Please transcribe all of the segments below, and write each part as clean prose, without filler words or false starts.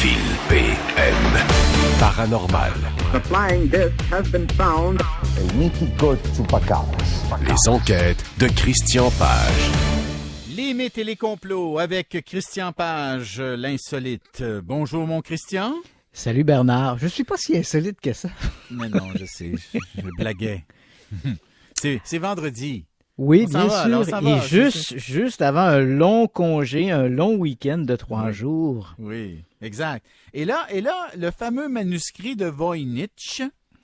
Phil PM. Paranormal. The flying disc has been found. El mítico Chupacabras. Les enquêtes de Christian Page. Les mythes et les complots avec Christian Page, l'insolite. Bonjour mon Christian. Salut Bernard. Je suis pas si insolite que ça. Mais non, je sais, je blaguais. C'est vendredi. Oui, On s'en bien va, sûr. alors, on s'en va. Juste avant un long congé, un long week-end de 3 jours. Oui, exact. Et là, le fameux manuscrit de Voynich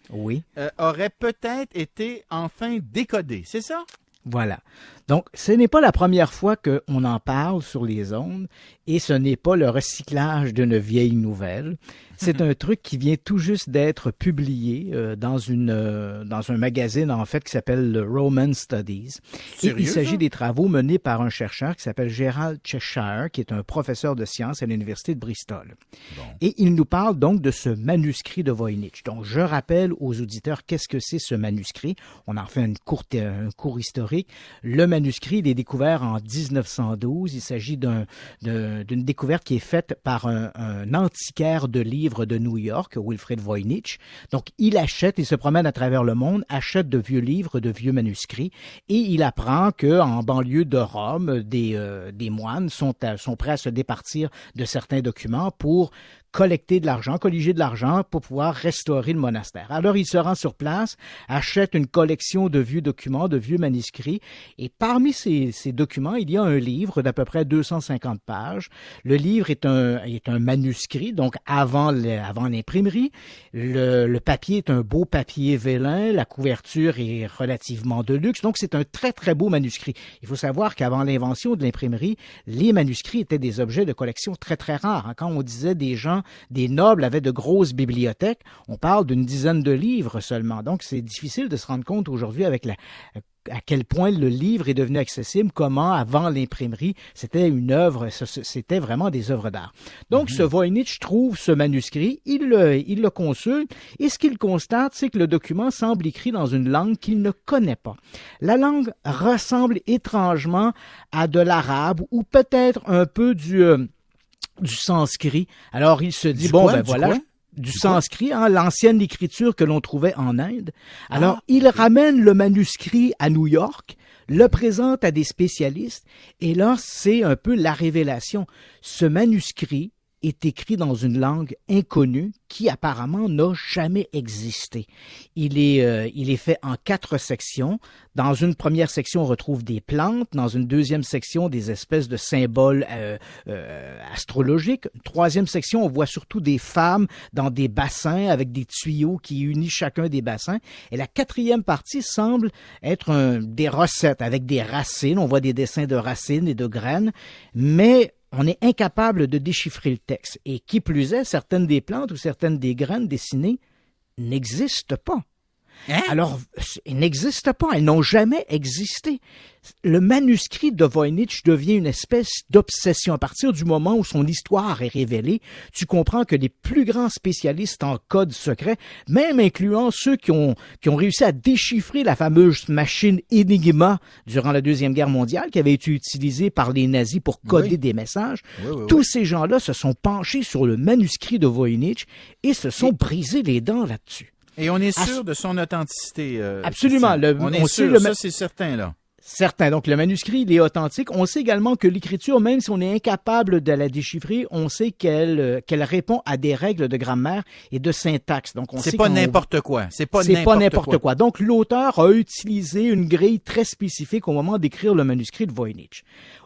Oui. aurait peut-être été enfin décodé, c'est ça? Voilà. Donc, ce n'est pas la première fois qu'on en parle sur les ondes et ce n'est pas le recyclage d'une vieille nouvelle. C'est un truc qui vient tout juste d'être publié dans un magazine, en fait, qui s'appelle le Roman Studies. Sérieux, et il s'agit ça? des travaux menés par un chercheur qui s'appelle Gerald Cheshire, qui est un professeur de sciences à l'Université de Bristol. Bon. Et il nous parle donc de ce manuscrit de Voynich. Donc, je rappelle aux auditeurs qu'est-ce que c'est ce manuscrit. On en fait un cours historique. Le manuscrit, il est découvert en 1912. Il s'agit d'une découverte qui est faite par un antiquaire de livres de New York, Wilfrid Voynich. Donc, il se promène à travers le monde, achète de vieux livres, de vieux manuscrits, et il apprend qu'en banlieue de Rome, des moines sont prêts à se départir de certains documents pour colliger de l'argent pour pouvoir restaurer le monastère. Alors, il se rend sur place, achète une collection de vieux documents, de vieux manuscrits, et parmi ces documents, il y a un livre d'à peu près 250 pages. Le livre est un manuscrit, donc avant l'imprimerie. Le papier est un beau papier vélin, la couverture est relativement de luxe, donc c'est un très, très beau manuscrit. Il faut savoir qu'avant l'invention de l'imprimerie, les manuscrits étaient des objets de collection très, très rares. Quand on disait des nobles avaient de grosses bibliothèques, on parle d'une dizaine de livres seulement. Donc, c'est difficile de se rendre compte aujourd'hui avec à quel point le livre est devenu accessible, comment, avant l'imprimerie, c'était vraiment des œuvres d'art. Donc, ce Voynich trouve ce manuscrit, il le consulte, et ce qu'il constate, c'est que le document semble écrit dans une langue qu'il ne connaît pas. La langue ressemble étrangement à de l'arabe, ou peut-être un peu du sanskrit. Alors, il se dit, du sanskrit, l'ancienne écriture que l'on trouvait en Inde. Alors, il ramène le manuscrit à New York, le présente à des spécialistes, et là, c'est un peu la révélation. Ce manuscrit est écrit dans une langue inconnue qui apparemment n'a jamais existé. Il est fait en 4 sections. Dans une première section, on retrouve des plantes. Dans une deuxième section, des espèces de symboles astrologiques. Une troisième section, on voit surtout des femmes dans des bassins avec des tuyaux qui unissent chacun des bassins. Et la 4e partie semble être des recettes avec des racines. On voit des dessins de racines et de graines, mais on est incapable de déchiffrer le texte. Et qui plus est, certaines des plantes ou certaines des graines dessinées n'existent pas. Hein? Alors, elles n'existent pas, elles n'ont jamais existé. Le manuscrit de Voynich devient une espèce d'obsession. À partir du moment où son histoire est révélée, tu comprends que les plus grands spécialistes en code secret, même incluant ceux qui ont réussi à déchiffrer la fameuse machine Enigma durant la Deuxième Guerre mondiale, qui avait été utilisée par les nazis pour coder des messages, tous ces gens-là se sont penchés sur le manuscrit de Voynich et se sont brisés les dents là-dessus. Et on est sûr de son authenticité. Absolument. On est sûr, ça c'est certain, là. Certain. Donc, le manuscrit, il est authentique. On sait également que l'écriture, même si on est incapable de la déchiffrer, on sait qu'elle répond à des règles de grammaire et de syntaxe. Donc, c'est pas n'importe quoi. C'est pas n'importe quoi. Donc, l'auteur a utilisé une grille très spécifique au moment d'écrire le manuscrit de Voynich.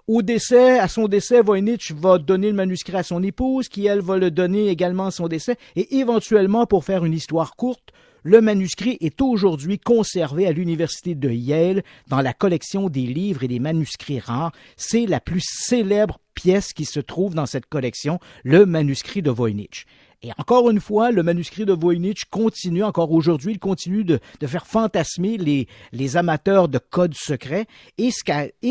À son décès, Voynich va donner le manuscrit à son épouse, qui, elle, va le donner également à son décès. Et éventuellement, pour faire une histoire courte, le manuscrit est aujourd'hui conservé à l'Université de Yale dans la collection des livres et des manuscrits rares. C'est la plus célèbre pièce qui se trouve dans cette collection, le manuscrit de Voynich. Et encore une fois, le manuscrit de Voynich continue, encore aujourd'hui, il continue de faire fantasmer les amateurs de codes secrets. Et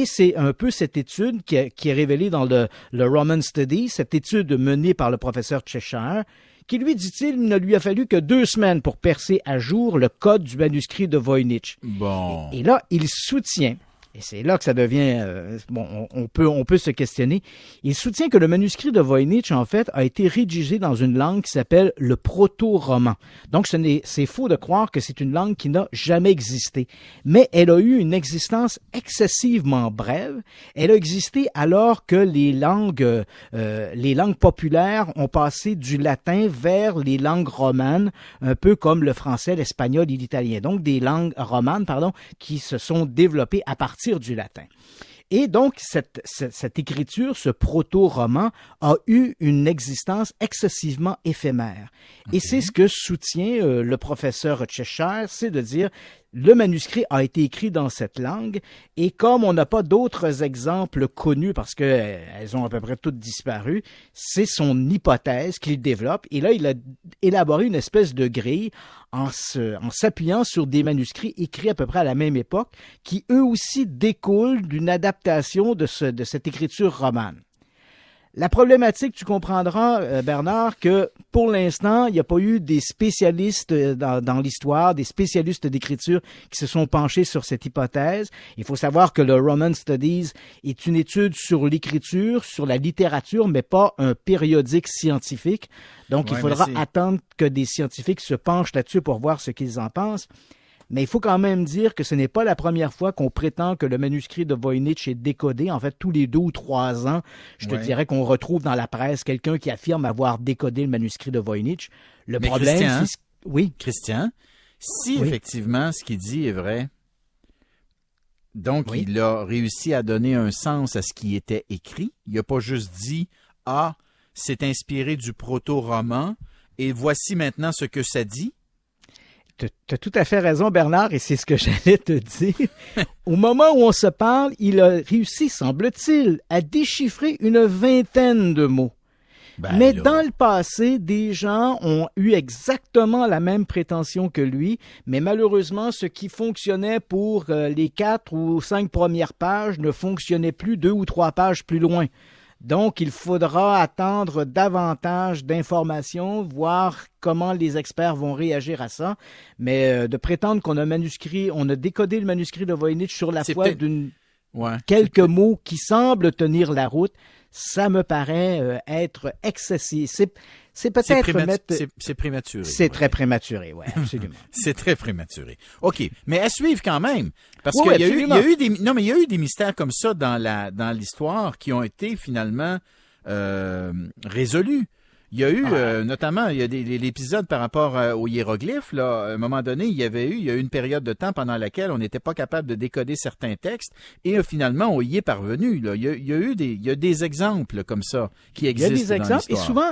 c'est un peu cette étude qui est révélée dans le Roman Studies, cette étude menée par le professeur Cheshire, qui lui, dit-il, ne lui a fallu que 2 semaines pour percer à jour le code du manuscrit de Voynich. Bon. Et là, il soutient Et c'est là que ça devient, on peut se questionner. Il soutient que le manuscrit de Voynich, en fait, a été rédigé dans une langue qui s'appelle le proto-roman. Donc, c'est faux de croire que c'est une langue qui n'a jamais existé. Mais elle a eu une existence excessivement brève. Elle a existé alors que les langues populaires ont passé du latin vers les langues romanes, un peu comme le français, l'espagnol et l'italien. Donc, des langues romanes, qui se sont développées à partir du latin. Et donc, cette écriture, ce proto-roman, a eu une existence excessivement éphémère. Okay. Et c'est ce que soutient le professeur Cheshire, c'est de dire, le manuscrit a été écrit dans cette langue, et comme on n'a pas d'autres exemples connus, parce que elles ont à peu près toutes disparu, c'est son hypothèse qu'il développe, et là, il a élaboré une espèce de grille en s'appuyant sur des manuscrits écrits à peu près à la même époque, qui eux aussi découlent d'une adaptation de cette écriture romane. La problématique, tu comprendras, Bernard, que pour l'instant, il n'y a pas eu des spécialistes dans l'histoire, des spécialistes d'écriture qui se sont penchés sur cette hypothèse. Il faut savoir que le Roman Studies est une étude sur l'écriture, sur la littérature, mais pas un périodique scientifique. Donc, il faudra attendre que des scientifiques se penchent là-dessus pour voir ce qu'ils en pensent. Mais il faut quand même dire que ce n'est pas la première fois qu'on prétend que le manuscrit de Voynich est décodé. En fait, tous les 2 ou 3 ans, je te dirais qu'on retrouve dans la presse quelqu'un qui affirme avoir décodé le manuscrit de Voynich. Le problème, c'est... Oui. Christian, si effectivement ce qu'il dit est vrai, donc il a réussi à donner un sens à ce qui était écrit. Il n'a pas juste dit « Ah, c'est inspiré du proto-roman et voici maintenant ce que ça dit ». Tu as tout à fait raison, Bernard, et c'est ce que j'allais te dire. Au moment où on se parle, il a réussi, semble-t-il, à déchiffrer une 20aine de mots. Mais dans le passé, des gens ont eu exactement la même prétention que lui, mais malheureusement, ce qui fonctionnait pour les 4 ou 5 premières pages ne fonctionnait plus 2 ou 3 pages plus loin. Donc, il faudra attendre davantage d'informations, voir comment les experts vont réagir à ça. Mais de prétendre qu'on a décodé le manuscrit de Voynich sur la foi d'une quelques mots qui semblent tenir la route, ça me paraît être excessif. C'est peut-être c'est prématuré. C'est très prématuré, oui, absolument. C'est très prématuré. OK, mais à suivre quand même, parce qu'il y a eu des mystères comme ça dans l'histoire qui ont été finalement résolus. Il y a eu, notamment, il y a l'épisode par rapport aux hiéroglyphes, là, à un moment donné, il y a eu une période de temps pendant laquelle on n'était pas capable de décoder certains textes, et finalement, on y est parvenu, là. Il y a des exemples comme ça qui existent. Il y a des exemples,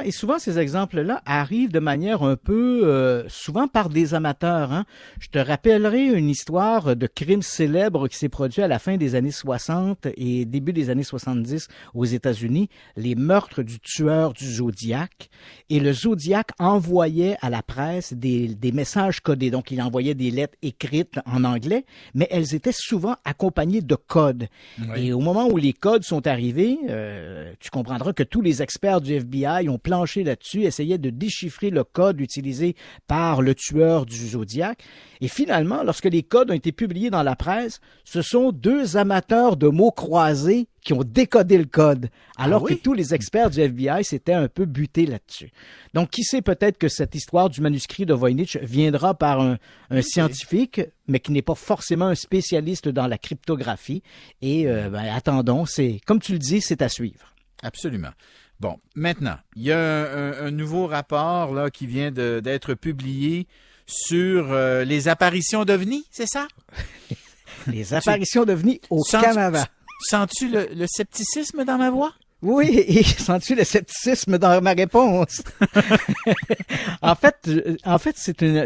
et souvent, ces exemples-là arrivent de manière un peu, souvent par des amateurs, hein. Je te rappellerai une histoire de crime célèbre qui s'est produit à la fin des années 60 et début des années 70 aux États-Unis, les meurtres du tueur du Zodiac. Et le Zodiac envoyait à la presse des messages codés. Donc, il envoyait des lettres écrites en anglais, mais elles étaient souvent accompagnées de codes. Oui. Et au moment où les codes sont arrivés, tu comprendras que tous les experts du FBI ont planché là-dessus, essayaient de déchiffrer le code utilisé par le tueur du Zodiac. Et finalement, lorsque les codes ont été publiés dans la presse, ce sont 2 amateurs de mots croisés qui ont décodé le code, alors que tous les experts du FBI s'étaient un peu butés là-dessus. Donc, qui sait, peut-être que cette histoire du manuscrit de Voynich viendra par un scientifique, mais qui n'est pas forcément un spécialiste dans la cryptographie. Et attendons, comme tu le dis, c'est à suivre. Absolument. Bon, maintenant, il y a un nouveau rapport là qui vient d'être publié sur les apparitions d'OVNI, c'est ça? Les apparitions d'OVNI au Canada. Sens-tu le scepticisme dans ma voix? Oui, et sens-tu le scepticisme dans ma réponse? En fait,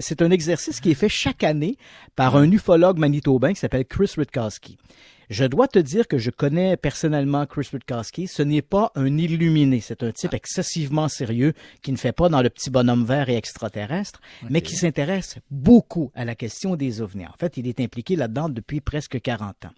c'est un exercice qui est fait chaque année par un ufologue manitobain qui s'appelle Chris Rutkowski. Je dois te dire que je connais personnellement Chris Rutkowski. Ce n'est pas un illuminé. C'est un type excessivement sérieux qui ne fait pas dans le petit bonhomme vert et extraterrestre, mais qui s'intéresse beaucoup à la question des ovnis. En fait, il est impliqué là-dedans depuis presque 40 ans.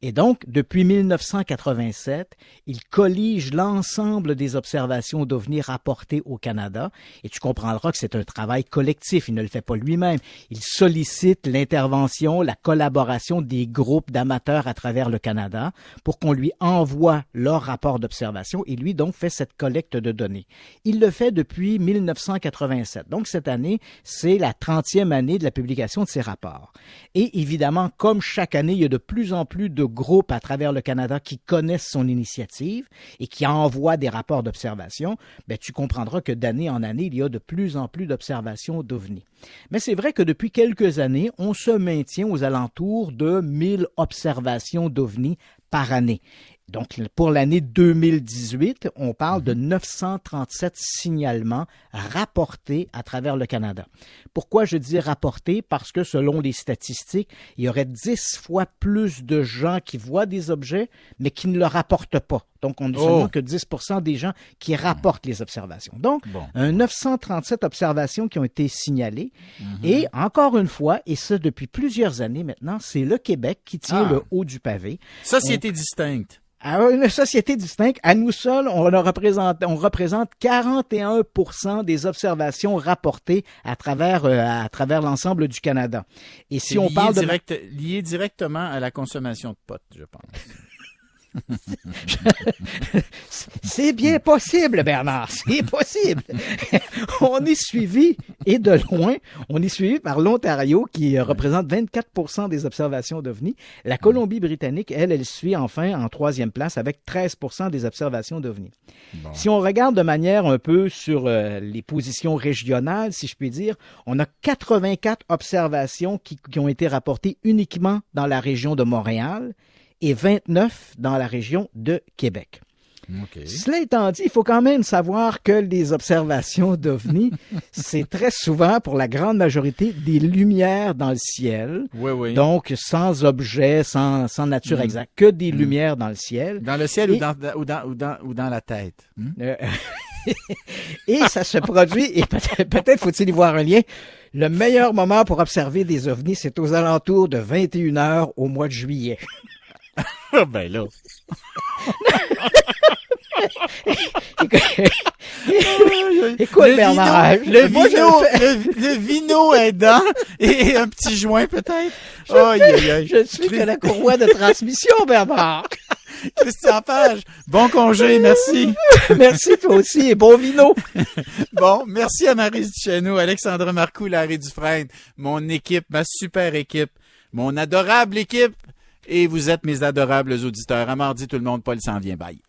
Et donc, depuis 1987, il collige l'ensemble des observations d'ovnis rapportées au Canada. Et tu comprendras que c'est un travail collectif. Il ne le fait pas lui-même. Il sollicite l'intervention, la collaboration des groupes d'amateurs à travers travers le Canada pour qu'on lui envoie leur rapport d'observation et lui donc fait cette collecte de données. Il le fait depuis 1987. Donc cette année, c'est la 30e année de la publication de ces rapports. Et évidemment, comme chaque année, il y a de plus en plus de groupes à travers le Canada qui connaissent son initiative et qui envoient des rapports d'observation, ben, tu comprendras que d'année en année, il y a de plus en plus d'observations d'OVNI. Mais c'est vrai que depuis quelques années, on se maintient aux alentours de 1000 observations d'OVNI par année. Donc, pour l'année 2018, on parle de 937 signalements rapportés à travers le Canada. Pourquoi je dis rapportés? Parce que selon les statistiques, il y aurait 10 fois plus de gens qui voient des objets, mais qui ne le rapportent pas. Donc, on n'a seulement que 10% des gens qui rapportent les observations. Donc, 937 observations qui ont été signalées. Et encore une fois, et ça depuis plusieurs années maintenant, c'est le Québec qui tient le haut du pavé. Société distincte. À une société distincte, à nous seuls, on représente 41% des observations rapportées à travers l'ensemble du Canada. Et si on parle lié directement à la consommation de pot, je pense. C'est bien possible, Bernard, c'est possible. On est suivi, et de loin, on est suivi par l'Ontario qui représente 24% des observations d'OVNI. La Colombie-Britannique, elle suit enfin en troisième place avec 13% des observations d'OVNI. Bon. Si on regarde de manière un peu sur les positions régionales, si je puis dire, on a 84 observations qui ont été rapportées uniquement dans la région de Montréal et 29 dans la région de Québec. Okay. Cela étant dit, il faut quand même savoir que les observations d'OVNI, c'est très souvent, pour la grande majorité, des lumières dans le ciel. Oui. Donc, sans objet, sans nature exacte, que des lumières dans le ciel. Dans le ciel ou dans la tête. Et ça se produit, et peut-être faut-il y voir un lien. Le meilleur moment pour observer des OVNI, c'est aux alentours de 21h au mois de juillet. Ben là. Écoute, Bernard. Le vino aidant et un petit joint peut-être. Je suis que la courroie de transmission, Bernard. Christian Page, bon congé, merci. Merci toi aussi et bon vino. Bon, merci à Marie Duchesneau, Alexandra Marcoux, Larry Dufresne, mon équipe, ma super équipe, mon adorable équipe. Et vous êtes mes adorables auditeurs. À mardi, tout le monde, Paul s'en vient. Bye.